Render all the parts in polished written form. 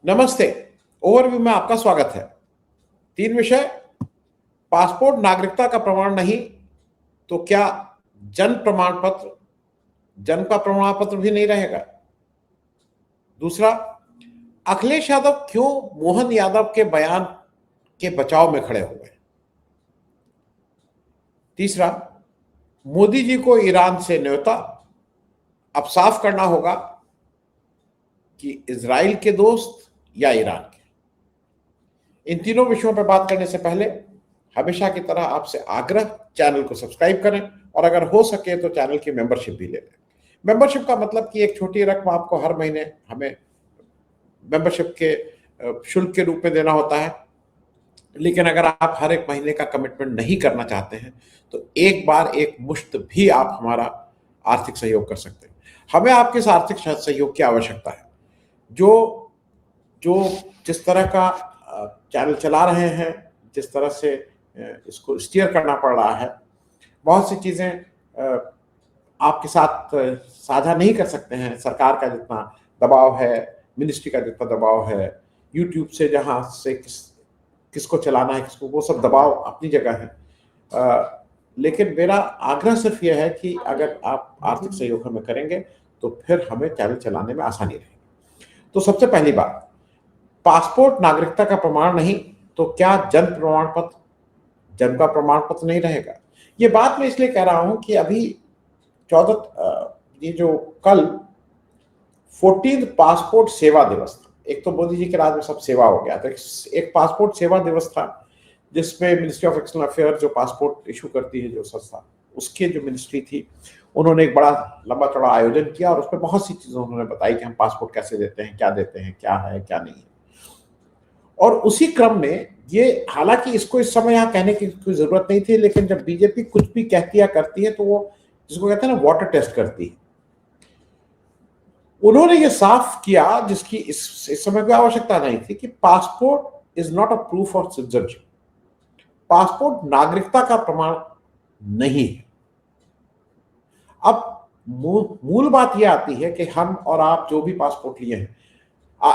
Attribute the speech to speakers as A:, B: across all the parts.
A: नमस्ते। ओवरव्यू में आपका स्वागत है। 3 विषय। पासपोर्ट नागरिकता का प्रमाण नहीं तो क्या जन्म प्रमाण पत्र, जन्म का प्रमाण पत्र भी नहीं रहेगा? दूसरा, अखिलेश यादव क्यों मोहन यादव के बयान के बचाव में खड़े हो गए? तीसरा, मोदी जी को ईरान से न्योता, अब साफ करना होगा कि इजराइल के दोस्त या ईरान के। इन तीनों विषयों पर बात करने से पहले हमेशा की तरह आपसे आग्रह, चैनल को सब्सक्राइब करें और अगर हो सके तो चैनल की मेंबरशिप भी ले लें। मेंबरशिप का मतलब कि एक छोटी रकम आपको हर महीने हमें मेंबरशिप के शुल्क के रूप में देना होता है, लेकिन अगर आप हर एक महीने का कमिटमेंट नहीं करना चाहते हैं तो एक बार एक मुश्त भी आप हमारा आर्थिक सहयोग कर सकते हैं। हमें आपके इस आर्थिक सहयोग की आवश्यकता है। जो जो जिस तरह का चैनल चला रहे हैं, जिस तरह से इसको स्टीयर करना पड़ रहा है, बहुत सी चीज़ें आपके साथ साझा नहीं कर सकते हैं। सरकार का जितना दबाव है, मिनिस्ट्री का जितना दबाव है, यूट्यूब से जहाँ से किसको चलाना है, किसको, वो सब दबाव अपनी जगह है। लेकिन मेरा आग्रह सिर्फ यह है कि अगर आप आर्थिक सहयोग हमें करेंगे तो फिर हमें चैनल चलाने में आसानी रहेगी। तो सबसे पहली बात, पासपोर्ट नागरिकता का प्रमाण नहीं तो क्या जन्म प्रमाण पत्र, जन्म का प्रमाण पत्र नहीं रहेगा? ये बात मैं इसलिए कह रहा हूं कि अभी 14 ये जो कल 14 पासपोर्ट सेवा दिवस था। एक तो मोदी जी के राज में सब सेवा हो गया था, एक पासपोर्ट सेवा दिवस था जिसमें मिनिस्ट्री ऑफ एक्सटर्नल अफेयर जो पासपोर्ट इशू करती है, जो संस्था, उसके जो मिनिस्ट्री थी, उन्होंने एक बड़ा लंबा चौड़ा आयोजन किया और उसमें बहुत सी चीजें उन्होंने बताई कि हम पासपोर्ट कैसे देते हैं, क्या देते हैं, क्या है क्या नहीं है। और उसी क्रम में ये, हालांकि इसको इस समय यहाँ कहने की कोई जरूरत नहीं थी, लेकिन जब बीजेपी कुछ भी कहती या करती है तो वो जिसको कहते हैं ना, वाटर टेस्ट करती है। उन्होंने ये साफ किया, जिसकी इस समय कोई आवश्यकता नहीं थी, कि passport is not a proof of citizenship. Passport नागरिकता का प्रमाण नहीं है। अब मूल बात यह आती है कि हम और आप जो भी पासपोर्ट लिए हैं,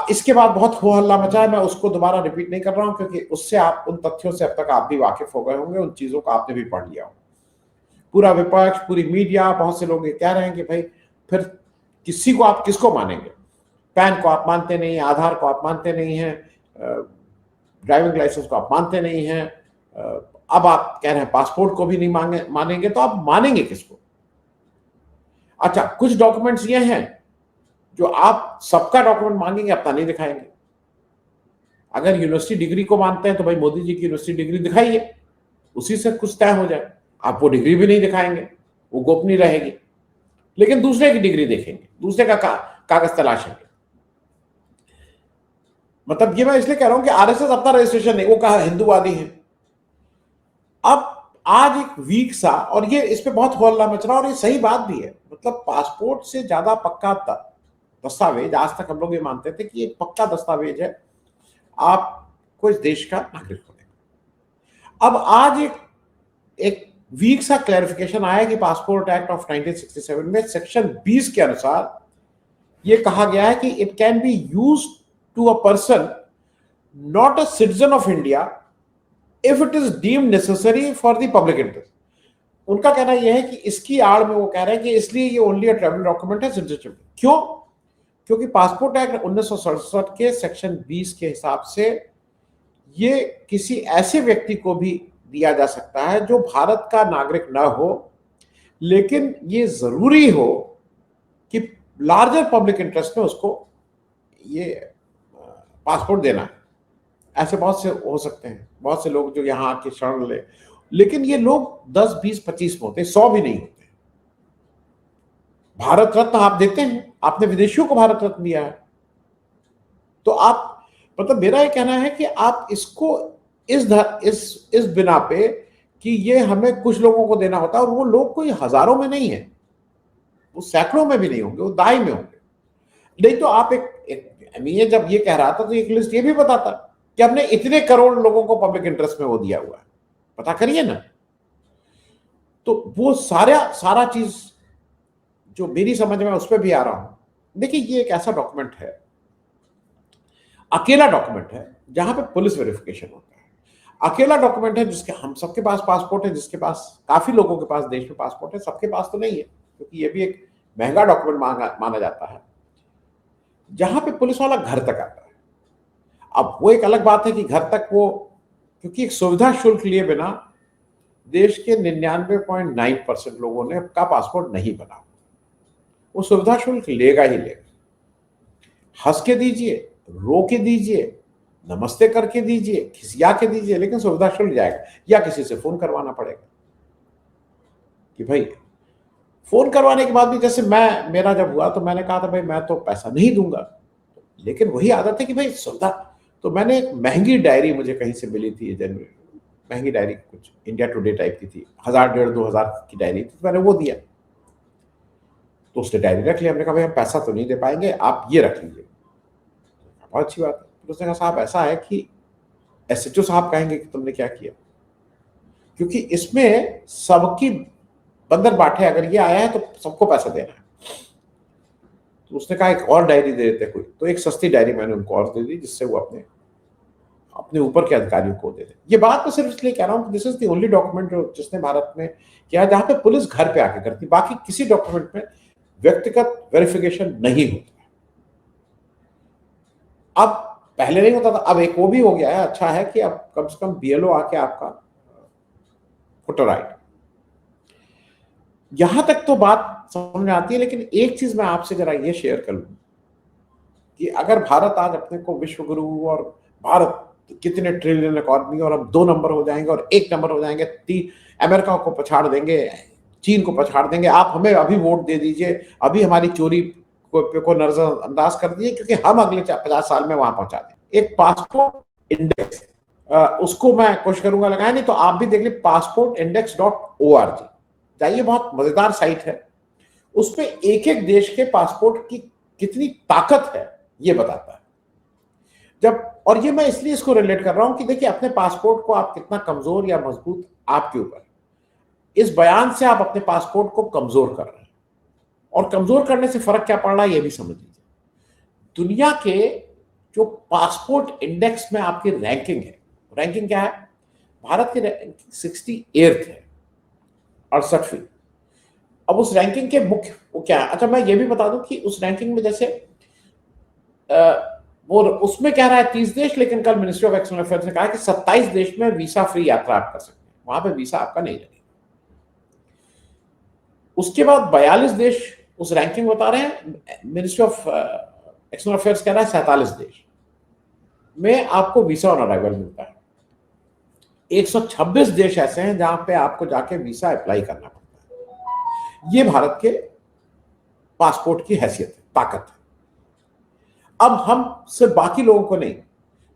A: इसके बाद बहुत हो हल्ला मचा है, मैं उसको दोबारा रिपीट नहीं कर रहा हूं क्योंकि उससे आप, उन तथ्यों से अब तक आप भी वाकिफ हो गए होंगे, उन चीजों को आपने भी पढ़ लिया हो। पूरा विपक्ष, पूरी मीडिया, बहुत से लोग ये कह रहे हैं कि भाई फिर किसी को आप किसको मानेंगे? पैन को आप मानते नहीं हैं, आधार को आप मानते नहीं हैं, ड्राइविंग लाइसेंस को आप मानते नहीं हैं, अब आप कह रहे हैं पासपोर्ट को भी नहीं मानेंगे, तो आप मानेंगे किसको? अच्छा, कुछ डॉक्यूमेंट्स ये हैं जो आप सबका डॉक्यूमेंट मांगेंगे, अपना नहीं दिखाएंगे। अगर यूनिवर्सिटी डिग्री को मानते हैं तो भाई मोदी जी की यूनिवर्सिटी डिग्री दिखाइए, उसी से कुछ तय हो जाए। आप वो डिग्री भी नहीं दिखाएंगे, वो गोपनीय रहेगी, लेकिन दूसरे की डिग्री देखेंगे, दूसरे का कागज तलाशेंगे। मतलब ये मैं इसलिए कह रहा हूं कि आरएसएस अपना रजिस्ट्रेशन नहीं, वो कहा हिंदूवादी है। अब आज एक वीक सा, और ये इस पे बहुत हल्ला मच रहा, और ये सही बात भी है। मतलब पासपोर्ट से ज्यादा पक्का दस्तावेज, आज तक हम लोग ये मानते थे कि एक पक्का दस्तावेज है आपको इस देश का नागरिक होने का। अब आज एक वीक सा क्लैरिफिकेशन आया कि पासपोर्ट एक्ट ऑफ 1967 में सेक्शन 20 के अनुसार ये कहा गया है कि it can be use to a person not a citizen of India if it is deemed necessary for the public interest. उनका कहना यह है कि इसकी आड़ में वो कह रहे हैं कि इसलिए ये ओनली अ ट्रैवल डॉक्यूमेंट है, सिटीजनशिप। क्यों? क्योंकि पासपोर्ट एक्ट 1967 के सेक्शन 20 के हिसाब से ये किसी ऐसे व्यक्ति को भी दिया जा सकता है जो भारत का नागरिक ना हो, लेकिन ये जरूरी हो कि लार्जर पब्लिक इंटरेस्ट में उसको ये पासपोर्ट देना है। ऐसे बहुत से हो सकते हैं, बहुत से लोग जो यहाँ आके शरण ले, लेकिन ये लोग 10, 20, 25 में होते, 100 भी नहीं होते। भारत रत्न आप देते हैं, आपने विदेशियों को भारत रत्न दिया है, तो आप, मतलब मेरा ये कहना है कि आप इसको इस बिना पे कि ये हमें कुछ लोगों को देना होता है, और वो लोग कोई हजारों में नहीं है, वो सैकड़ों में भी नहीं होंगे, वो दाई में होंगे। नहीं तो आप ये जब ये कह रहा था तो एक लिस्ट ये भी बताता कि हमने इतने करोड़ लोगों को पब्लिक इंटरेस्ट में वो दिया हुआ है, पता करिए ना। तो वो सारा चीज जो मेरी समझ में, उस पर भी आ रहा हूं। देखिए, ये एक ऐसा डॉक्यूमेंट है, अकेला डॉक्यूमेंट है जहां पे पुलिस वेरिफिकेशन होता है। अकेला डॉक्यूमेंट है जिसके हम सबके पास पासपोर्ट है, जिसके पास काफी लोगों के पास देश में पासपोर्ट है, सबके पास तो नहीं है क्योंकि ये भी एक महंगा डॉक्यूमेंट माना जाता है, जहां पे पुलिस वाला घर तक आता है। अब वो एक अलग बात है कि घर तक वो, क्योंकि एक सुविधा शुल्क लिए बिना देश के 99.9% लोगों ने का पासपोर्ट नहीं बना। वो सुविधा शुल्क लेगा ही लेगा। हंस के दीजिए, रो के दीजिए, नमस्ते करके दीजिए, खिसिया के दीजिए, लेकिन सुविधा शुल्क जाएगा। या किसी से फोन करवाना पड़ेगा कि भाई, फोन करवाने के बाद भी, जैसे मेरा जब हुआ तो मैंने कहा था भाई मैं तो पैसा नहीं दूंगा, लेकिन वही आदत है कि भाई सुविधा। तो मैंने एक महंगी डायरी मुझे कहीं से मिली थी, जनवरी, महंगी डायरी, कुछ इंडिया टुडे टाइप की थी, 1000-1500 की डायरी थी, तो मैंने वो दिया। तो उसने डायरी रख लिया। हमने कहा भाई हम पैसा तो नहीं दे पाएंगे, आप ये रख लीजिए। बहुत अच्छी बात है। तो उसने कहा साहब ऐसा है कि एसएचओ साहब कहेंगे कि तुमने क्या किया, क्योंकि इसमें सबकी बंदर बांटे, अगर ये आया है तो सबको पैसा देना है। तो उसने कहा एक और डायरी दे देते कोई, तो एक सस्ती डायरी मैंने उनको और दे दी, जिससे वो अपने अपने ऊपर के अधिकारियों को दे दे। ये बात मैं सिर्फ इसलिए कह रहा हूँ, this is the only document जो जिसने भारत में किया जहां पे पुलिस घर पे आके करती, बाकी किसी डॉक्यूमेंट में व्यक्तिगत वेरिफिकेशन नहीं होता। अब पहले नहीं होता था, अब एक वो भी हो गया है। अच्छा है कि अब कम से कम बीएलओ आके आपका फोटो राइट, यहां तक तो बात समझ में आती है। लेकिन एक चीज मैं आपसे जरा ये शेयर कर लूं कि अगर भारत आज अपने को विश्व गुरु और भारत कितने ट्रिलियन इकॉनमी और हम 2 नंबर हो जाएंगे और 1 नंबर हो जाएंगे, अमेरिका को पछाड़ देंगे, चीन को पछाड़ देंगे, आप हमें अभी वोट दे दीजिए, अभी हमारी चोरी को नजरअंदाज कर दीजिए, क्योंकि हम अगले 50 साल में वहां पहुंचा दें। एक पासपोर्ट इंडेक्स, उसको मैं कोशिश करूंगा लगाए, नहीं तो आप भी देख लीजिए, passportindex.org जाइए, बहुत मजेदार साइट है। उसमें एक एक देश के पासपोर्ट की कितनी ताकत है ये बताता है। जब, और ये मैं इसलिए इसको रिलेट कर रहा हूं कि देखिए अपने पासपोर्ट को आप कितना कमजोर या मजबूत, आपके ऊपर। इस बयान से आप अपने पासपोर्ट को कमजोर कर रहे हैं, और कमजोर करने से फर्क क्या पड़ रहा है ये भी समझ लीजिए। दुनिया के जो पासपोर्ट इंडेक्स में आपकी रैंकिंग है, रैंकिंग क्या है, भारत की रैंकिंग 68th है, 68वीं। अब उस रैंकिंग के मुख्य वो क्या है, अच्छा मैं ये भी बता दूं कि उस रैंकिंग में जैसे वो उसमें कह रहा है 30 देश, लेकिन कल मिनिस्ट्री ऑफ एक्सटर्नल अफेयर्स ने कहा कि 27 देश में वीसा फ्री यात्रा आप कर सकते हैं, वहां पे वीसा आपका नहीं लगेगा। उसके बाद 42 देश उस रैंकिंग बता रहे हैं, मिनिस्ट्री ऑफ एक्सटर्नल अफेयर्स कह रहा है 47 देश में आपको वीसा ऑन अराइवल मिलता है। 126 देश ऐसे हैं जहां पे आपको जाके वीसा अप्लाई करना पड़ता है। ये भारत के पासपोर्ट की हैसियत है, ताकत है। अब हम सिर्फ बाकी लोगों को नहीं,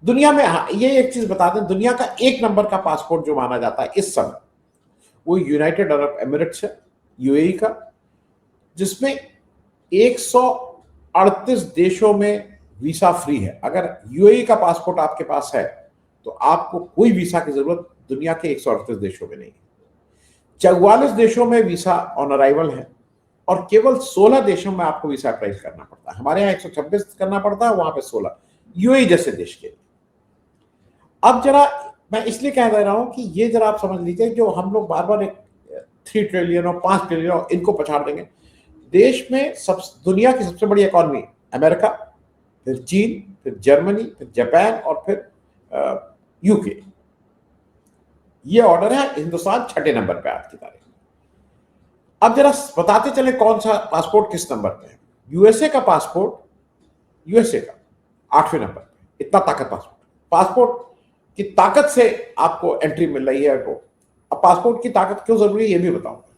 A: दुनिया में, ये एक चीज बता दें, दुनिया का 1 नंबर का पासपोर्ट जो माना जाता है इस समय, वो यूनाइटेड अरब एमिरेट्स है, यूएई का, जिसमें 138 देशों में वीसा फ्री है। अगर यूएई का पासपोर्ट आपके पास है तो आपको कोई वीसा की जरूरत दुनिया के 138 देशों में नहीं है। 44 देशों में वीसा ऑन अराइवल है, और केवल 16 देशों में आपको वीसा अप्लाई करना पड़ता है। हमारे यहाँ 126 करना पड़ता है, वहां पे 16, यूएई जैसे देश के लिए। अब जरा मैं इसलिए कह दे रहा हूं कि ये जरा आप समझ लीजिए, जो हम लोग बार बार 3 ट्रिलियन और 5 ट्रिलियन और इनको पछाड़ देंगे, देश में दुनिया की सबसे बड़ी इकॉनमी अमेरिका, फिर चीन, फिर जर्मनी, फिर जापान और फिर यूके। ये ऑर्डर है, हिंदुस्तान 6ठे नंबर पे आज की तारीख। अब जरा बताते चले कौन सा पासपोर्ट किस नंबर पे है। यूएसए का पासपोर्ट, यूएसए का 8वें नंबर पे, इतना ताकत पासपोर्ट की ताकत से आपको एंट्री मिल रही है। तो अब पासपोर्ट की ताकत क्यों जरूरी है ये भी बताऊंगा।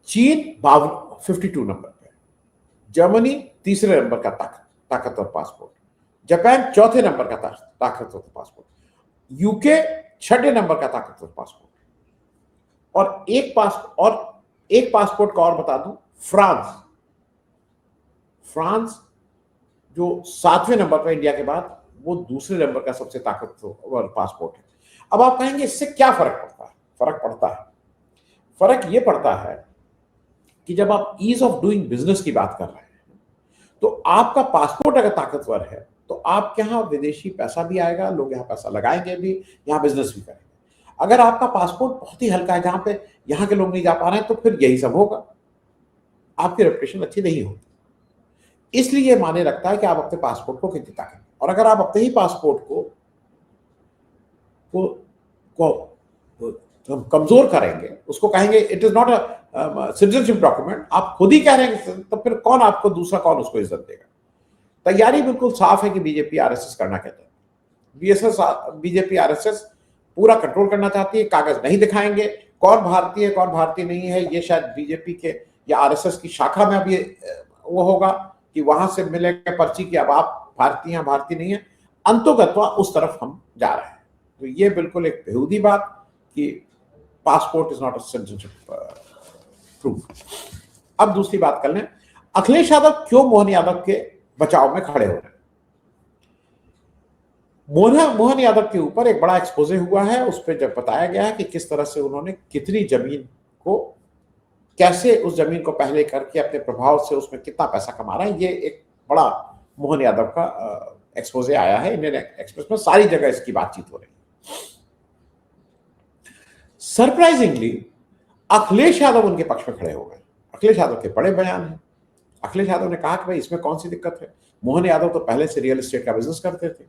A: चीन 52 नंबर पे, जर्मनी 3रे नंबर का ताकतवर पासपोर्ट, जापान 4थे नंबर का ताकतवर पासपोर्ट, यूके 6ठे नंबर का ताकतवर पासपोर्ट, और एक पासपोर्ट का और बता दूं, फ्रांस जो 7वें नंबर पर इंडिया के बाद, वो 2रे नंबर का सबसे ताकतवर पासपोर्ट है। अब आप कहेंगे इससे क्या फर्क पड़ता है? फर्क ये पड़ता है कि जब आप ईज ऑफ डूइंग बिजनेस की बात कर रहे हैं, तो आपका पासपोर्ट अगर ताकतवर है तो आपके यहाँ विदेशी पैसा भी आएगा, लोग यहाँ पैसा लगाएंगे भी, यहाँ बिजनेस भी करेंगे। अगर आपका पासपोर्ट बहुत ही हल्का है, जहाँ पे यहाँ के लोग नहीं जा पा रहे हैं, तो फिर यही सब होगा, आपकी रेपुटेशन अच्छी नहीं होगी। इसलिए ये माने रखता है कि आप अपने पासपोर्ट को कितनी ताकत, और अगर आप अपने ही पासपोर्ट को कमजोर करेंगे, उसको कहेंगे it is not a citizenship document, आप खुद ही कह रहे हैं, तो फिर कौन आपको दूसरा कौन उसको इज्जत देगा। तैयारी बिल्कुल साफ है कि बीजेपी आरएसएस करना कहते हैं। बीजेपी आरएसएस पूरा कंट्रोल करना चाहती है, कागज नहीं दिखाएंगे, कौन भारतीय है कौन भारतीय नहीं है, ये शायद बीजेपी के या आरएसएस की शाखा में अब ये वो होगा कि वहां से मिलेगा पर्ची की अब आप भारतीय हैं भारतीय नहीं है, अंतोगत्वा उस तरफ हम जा रहे हैं। तो ये बिल्कुल एक बेहूदी बात कि passport is not a citizenship proof. अब दूसरी बात कर लें, अखिलेश यादव क्यों मोहन यादव के बचाव में खड़े हो रहे हैं। मोहन यादव के ऊपर एक बड़ा एक्सपोजे हुआ है, उस पर जब बताया गया है कि किस तरह से उन्होंने कितनी जमीन को, कैसे उस जमीन को पहले करके अपने प्रभाव से उसमें कितना पैसा कमा रहे हैं, ये एक बड़ा मोहन यादव का एक्सपोजे आया है इंडियन एक्सप्रेस में, सारी जगह इसकी बातचीत हो रही है। सरप्राइजिंगली अखिलेश यादव उनके पक्ष में खड़े हो गए। अखिलेश यादव के बड़े बयान हैं। अखिलेश यादव ने कहा कि भाई इसमें कौन सी दिक्कत है, मोहन यादव तो पहले से रियल एस्टेट का बिजनेस करते थे,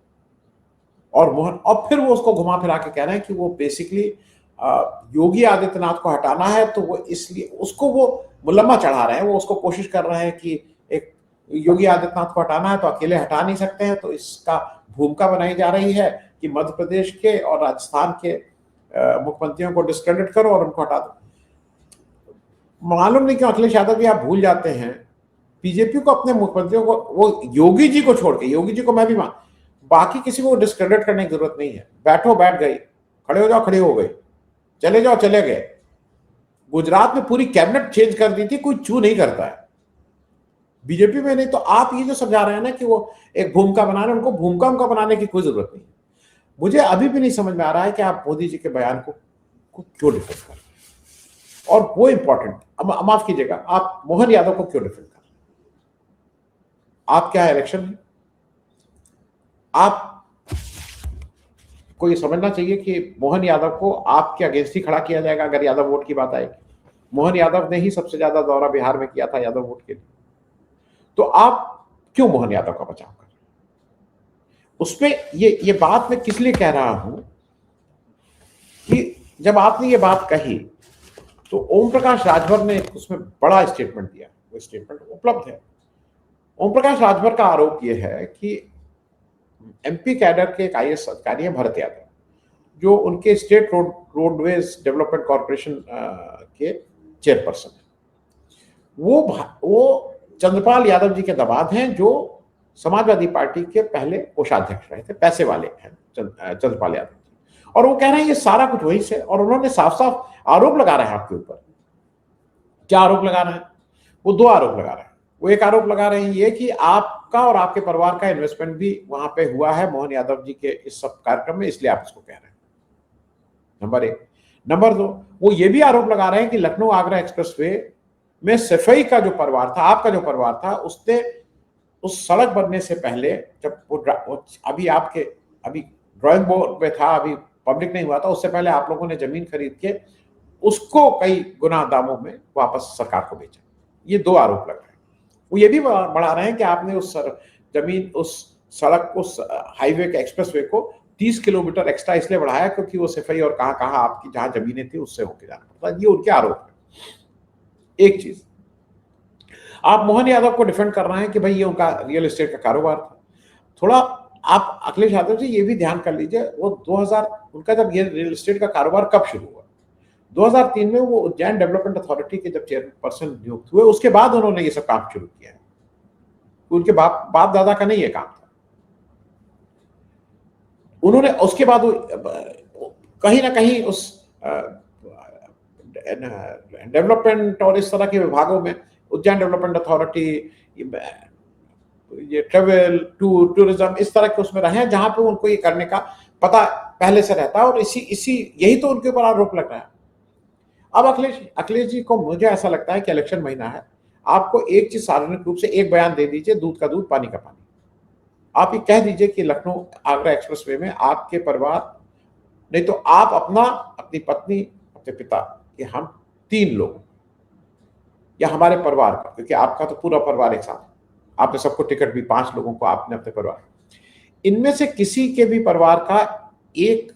A: और फिर वो उसको घुमा फिरा के कह रहे हैं कि वो बेसिकली योगी आदित्यनाथ को हटाना है, तो वो इसलिए उसको वो मुलम्मा चढ़ा रहे हैं, वो उसको कोशिश कर रहे हैं कि एक योगी आदित्यनाथ को हटाना है तो अकेले हटा नहीं सकते हैं, तो इसका भूमिका बनाई जा रही है कि मध्य प्रदेश के और राजस्थान के मुख्यमंत्रियों को डिस्क्रेडिट करो और उनको हटा दो। मालूम नहीं क्यों अखिलेश यादव जी आप भूल जाते हैं, बीजेपी को अपने मुख्यमंत्रियों को, वो योगी जी को छोड़ के, योगी जी को मैं भी मान, बाकी किसी को डिस्क्रेडिट करने की जरूरत नहीं है। बैठो बैठ गई, खड़े हो जाओ खड़े हो गए, चले जाओ चले गए। गुजरात में पूरी कैबिनेट चेंज कर दी थी, कोई चू नहीं करता है बीजेपी में। नहीं तो आप ये जो समझा रहे हैं ना कि वो एक भूमिका बना रहे हैं, उनको भूमिका उनका बनाने की कोई जरूरत नहीं। मुझे अभी भी नहीं समझ में आ रहा है कि आप मोदी जी के बयान को क्यों डिफेंड कर रहे हैं, और वो इंपॉर्टेंट, माफ कीजिएगा, आप मोहन यादव को क्यों डिफेंड कर रहे हैं। आप क्या इलेक्शन है, आप को ये समझना चाहिए कि मोहन यादव को आपके अगेंस्ट ही खड़ा किया जाएगा अगर यादव वोट की बात आएगी। मोहन यादव ने ही सबसे ज्यादा दौरा बिहार में किया था यादव वोट के लिए, तो आप क्यों मोहन यादव का बचाव कर रहे हैं। उसमें ये बात मैं किस लिए कह रहा हूं कि जब आपने ये बात कही तो ओम प्रकाश राजभर ने उसमें बड़ा स्टेटमेंट दिया, वो स्टेटमेंट उपलब्ध है। ओम प्रकाश राजभर का आरोप यह है कि एमपी कैडर के एक आईएएस अधिकारी हैं भरत यादव, जो उनके स्टेट रोडवेज डेवलपमेंट कॉर्पोरेशन के चेयरपर्सन हैं। वो चंद्रपाल यादव जी के दामाद हैं, जो समाजवादी पार्टी के पहले कोषाध्यक्ष रहे थे, पैसे वाले हैं चंद्रपाल यादव जी, और वो कह रहे हैं ये सारा कुछ वहीं से। और उन्होंने साफ साफ आरोप लगा रहे हैं आपके ऊपर। क्या आरोप लगा रहे हैं, वो दो आरोप लगा रहे हैं। वो एक आरोप लगा रहे हैं ये कि आपका और आपके परिवार का इन्वेस्टमेंट भी वहां पे हुआ है मोहन यादव जी के इस सब कार्यक्रम में, इसलिए आप इसको कह रहे हैं, नंबर एक। नंबर दो, वो ये भी आरोप लगा रहे हैं कि लखनऊ आगरा एक्सप्रेसवे में सफाई का जो परिवार था, आपका जो परिवार था, उसने उस सड़क बनने से पहले, जब वो अभी ड्राइंग बोर्ड पे था, अभी पब्लिक नहीं हुआ था, उससे पहले आप लोगों ने जमीन खरीद के उसको कई गुना दामों में वापस सरकार को बेचा। ये दो आरोप लग रहे हैं। वो ये भी बढ़ा रहे हैं कि आपने उस जमीन, उस सड़क, उस हाईवे के एक्सप्रेसवे को 30 किलोमीटर एक्स्ट्रा इसलिए बढ़ाया क्योंकि वो सफाई और कहां आपकी जहां जमीनें थी उससे होके जाना पड़ता। ये उनके आरोप है। एक चीज, आप मोहन यादव को डिफेंड कर रहे हैं कि भाई ये उनका रियल एस्टेट का कारोबार था। थोड़ा आप अखिलेश यादव जी ये भी ध्यान कर लीजिए, वो 2000 उनका जब ये रियल एस्टेट का कारोबार कब शुरू हुआ, 2003 में वो उज्जैन डेवलपमेंट अथॉरिटी के जब चेयरपर्सन नियुक्त हुए, उसके बाद उन्होंने ये सब काम शुरू किया है। उनके बाप दादा का नहीं ये काम था। उन्होंने उसके बाद कहीं ना कहीं उस डेवलपमेंट और इस तरह के विभागों में, उज्जैन डेवलपमेंट अथॉरिटी, ये ट्रेवल टूरिज्म, इस तरह के उसमें रहे हैं जहां पे उनको ये करने का पता पहले से रहता है, और इसी यही तो उनके ऊपर आरोप लग रहा है। अब अखिलेश जी को मुझे ऐसा लगता है कि इलेक्शन महीना है, आपको एक चीज सार्वजनिक रूप से एक बयान दे दीजिए, दूध का दूध पानी का पानी। आप ये कह दीजिए कि लखनऊ आगरा एक्सप्रेसवे में आपके परिवार, नहीं तो आप अपना, अपनी पत्नी, अपने पिता, ये हम 3 लोग, या हमारे परिवार का, क्योंकि आपका तो पूरा परिवार एक साथ, आपने सबको टिकट भी 5 लोगों को, आपने अपने परिवार, इनमें से किसी के भी परिवार का 1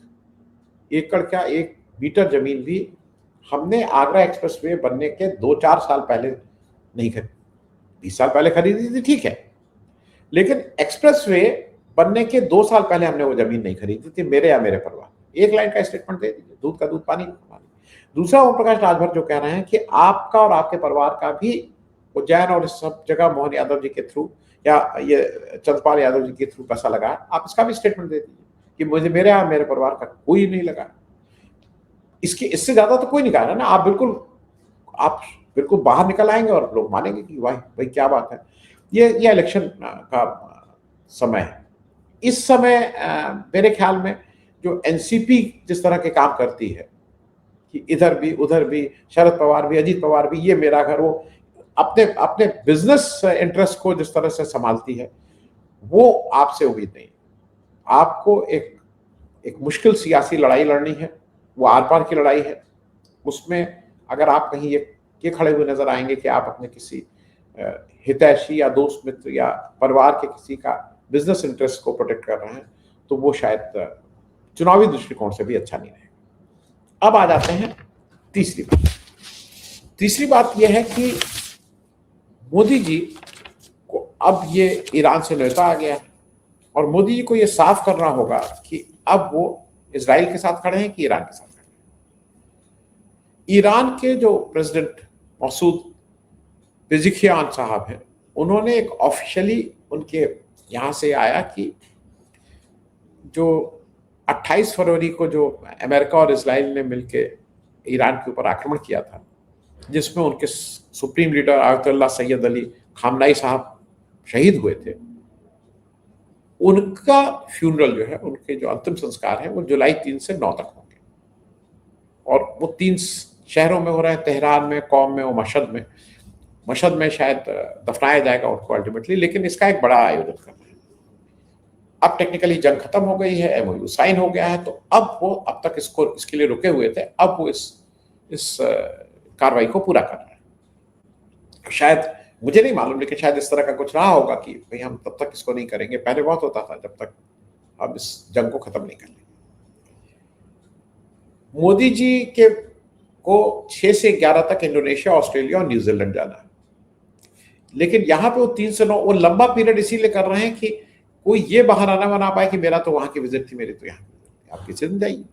A: एकड़ क्या 1 मीटर जमीन भी हमने आगरा एक्सप्रेसवे बनने के 2-4 साल पहले नहीं खरीदी। 20 साल पहले खरीदी थी, ठीक है, लेकिन एक्सप्रेसवे बनने के 2 साल पहले हमने वो जमीन नहीं खरीदी थी, मेरे या मेरे परिवार। एक लाइन का स्टेटमेंट दे दीजिए, दूध का दूध, पानी का पानी। दूसरा, ओम प्रकाश राजभर जो कह रहे हैं कि आपका और आपके परिवार का भी उज्जैन और इस सब जगह मोहन यादव जी के थ्रू या ये चंद्रपाल यादव जी के थ्रू पैसा लगा, आप इसका भी स्टेटमेंट दे दीजिए कि मुझे, मेरे या मेरे परिवार का कोई नहीं लगा। इसके इससे ज्यादा तो कोई नहीं कहा ना। आप बिल्कुल बाहर निकल आएंगे और लोग मानेंगे कि भाई भाई क्या बात है। ये इलेक्शन का समय है। इस समय मेरे ख्याल में जो एनसीपी जिस तरह के काम करती है कि इधर भी उधर भी, शरद पवार भी, अजीत पवार भी, ये मेरा घर, वो अपने अपने बिजनेस इंटरेस्ट को जिस तरह से संभालती है, वो आपसे उम्मीद नहीं। आपको एक एक मुश्किल सियासी लड़ाई लड़नी है, वो आर पार की लड़ाई है। उसमें अगर आप कहीं ये खड़े हुए नजर आएंगे कि आप अपने किसी हितैषी या दोस्त मित्र या परिवार के किसी का बिजनेस इंटरेस्ट को प्रोटेक्ट कर रहे हैं, तो वो शायद चुनावी दृष्टिकोण से भी अच्छा नहीं रहेगा। अब आ जाते हैं तीसरी बात। तीसरी बात यह है कि मोदी जी को अब ये ईरान से न्योता आ गया है और मोदी जी को ये साफ करना होगा कि अब वो इजराइल के साथ खड़े हैं कि ईरान के साथ खड़े हैं। ईरान के जो प्रेसिडेंट मसूद पेजिशिकियान साहब हैं, उन्होंने एक ऑफिशियली उनके यहाँ से आया कि जो 28 फरवरी को जो अमेरिका और इजराइल ने मिलकर ईरान के ऊपर आक्रमण किया था, जिसमें उनके supreme leader Ayatollah Syed Ali खामनाई साहब शहीद हुए थे, उनका फ्यूनरल जो है, उनके जो अंतिम संस्कार है, वो जुलाई 3 से 9 तक होंगे और वो 3 शहरों में हो रहे हैं, तेहरान में, कौम में और मशहद में शायद दफनाया जाएगा उनको अल्टीमेटली, लेकिन इसका एक बड़ा आयोजन करना है। अब टेक्निकली जंग खत्म हो गई है, एमओयू साइन हो गया है, तो अब वो अब तक इसके लिए रुके हुए थे, अब वो इस कार्रवाई को पूरा कर रहा है। शायद, मुझे नहीं मालूम, लेकिन शायद इस तरह का कुछ रहा होगा कि भाई हम तब तक इसको नहीं करेंगे। पहले बहुत होता था जब तक हम इस जंग को खत्म नहीं कर लेंगे। मोदी जी को 6 से 11 तक इंडोनेशिया, ऑस्ट्रेलिया और न्यूजीलैंड जाना है, लेकिन यहाँ पे वो 3 से 9 वो लंबा पीरियड इसीलिए कर रहे हैं कि कोई ये बहाना ना बना पाए कि मेरा तो वहां की विजिट थी, मेरी तो यहाँ, आप किसी दिन जाइए।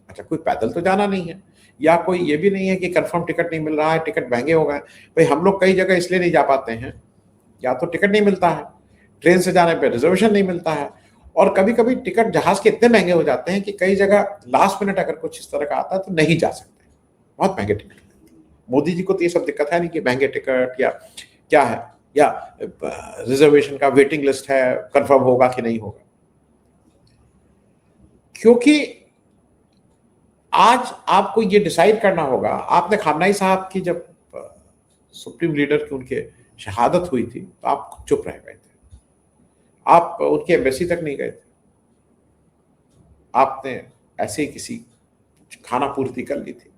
A: अच्छा, कोई पैदल तो जाना नहीं है, या कोई ये भी नहीं है कि कंफर्म टिकट नहीं मिल रहा है, टिकट महंगे हो गए। भाई हम लोग कई जगह इसलिए नहीं जा पाते हैं, या तो टिकट नहीं मिलता है, ट्रेन से जाने पर रिजर्वेशन नहीं मिलता है, और कभी कभी टिकट जहाज के इतने महंगे हो जाते हैं कि कई जगह लास्ट मिनट अगर कुछ इस तरह का आता है तो नहीं जा सकते, बहुत महंगे टिकट। मोदी जी को तो ये सब दिक्कत है नहीं कि महंगे टिकट या क्या है, या रिजर्वेशन का वेटिंग लिस्ट है, कंफर्म होगा कि नहीं होगा। क्योंकि आज आपको ये डिसाइड करना होगा। आपने खामनाई साहब की जब सुप्रीम लीडर की उनके शहादत हुई थी तो आप चुप रह गए थे, आप उनकी एम्बेसी तक नहीं गए थे, आपने ऐसे ही किसी खाना पूर्ति कर ली थी।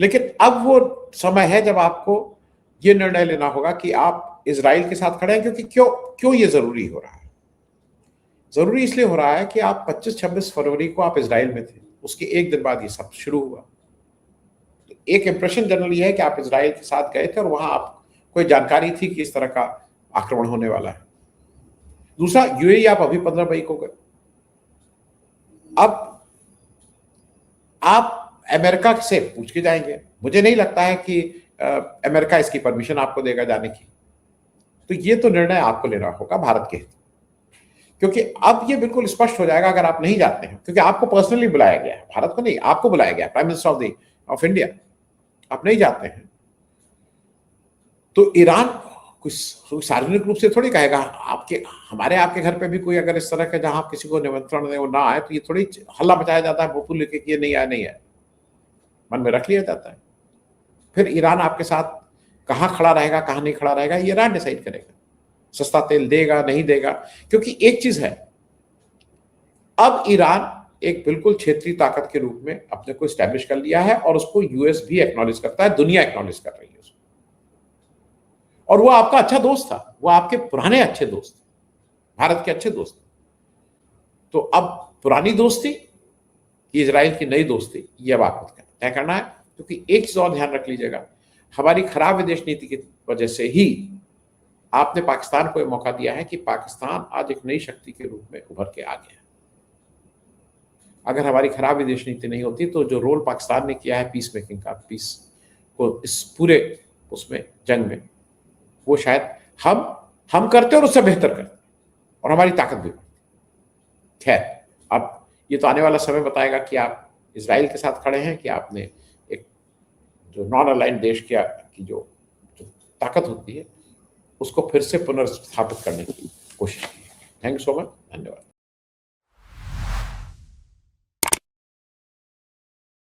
A: लेकिन अब वो समय है जब आपको ये निर्णय लेना होगा कि आप इजराइल के साथ खड़े हैं। क्योंकि क्यों ये जरूरी हो रहा है? जरूरी इसलिए हो रहा है कि आप 25-26 फरवरी को आप इजराइल में थे, उसके एक दिन बाद ये सब शुरू हुआ। तो एक इंप्रेशन जनरली है कि आप इजराइल के साथ गए थे और वहां आप कोई जानकारी थी कि इस तरह का आक्रमण होने वाला है। दूसरा, यूएई आप अभी 15 मई को गए। अब आप अमेरिका से पूछ के जाएंगे, मुझे नहीं लगता है कि अमेरिका इसकी परमिशन आपको देगा जाने की। तो ये तो निर्णय आपको लेना होगा भारत के हित, क्योंकि अब ये बिल्कुल स्पष्ट हो जाएगा अगर आप नहीं जाते हैं, क्योंकि आपको पर्सनली बुलाया गया है, भारत को नहीं, आपको बुलाया गया, प्राइम मिनिस्टर ऑफ इंडिया, आप नहीं जाते हैं तो ईरान कुछ सार्वजनिक रूप से थोड़ी कहेगा आपके घर पे भी कोई अगर इस तरह का, जहां आप किसी को निमंत्रण दे वो ना आए, तो ये थोड़ी हल्ला मचाया जाता है भोपू लेके कि ये नहीं आया, मन में रख लिया जाता है। फिर ईरान आपके साथ कहाँ खड़ा रहेगा, कहाँ नहीं खड़ा रहेगा, ये ईरान डिसाइड करेगा। सस्ता तेल देगा नहीं देगा, क्योंकि एक चीज है, अब ईरान एक बिल्कुल क्षेत्रीय ताकत के रूप में अपने को स्टैब्लिश कर लिया है और उसको यूएस भी एक्नॉलेज करता है, दुनिया एक्नॉलेज कर रही है उसको। और वो आपका अच्छा दोस्त था, वो आपके पुराने अच्छे दोस्त, भारत के अच्छे दोस्त। तो अब पुरानी दोस्ती कि इजराइल की नई दोस्ती, ये अब आपको तय करना है। क्योंकि एक चीज और ध्यान रख लीजिएगा, हमारी खराब विदेश नीति की वजह से ही आपने पाकिस्तान को यह मौका दिया है कि पाकिस्तान आज एक नई शक्ति के रूप में उभर के आ गया है। अगर हमारी खराब विदेश नीति नहीं होती तो जो रोल पाकिस्तान ने किया है पीस मेकिंग का, पीस को इस पूरे उसमें जंग में, वो शायद हम करते और उससे बेहतर करते और हमारी ताकत भी बढ़ती। खैर, अब ये तो आने वाला समय बताएगा कि आप इजराइल के साथ खड़े हैं कि आपने एक जो नॉन अलाइंड देश की जो ताकत होती है उसको फिर से पुनर्स्थापित करने की कोशिश की है। थैंक यू सो मच, धन्यवाद।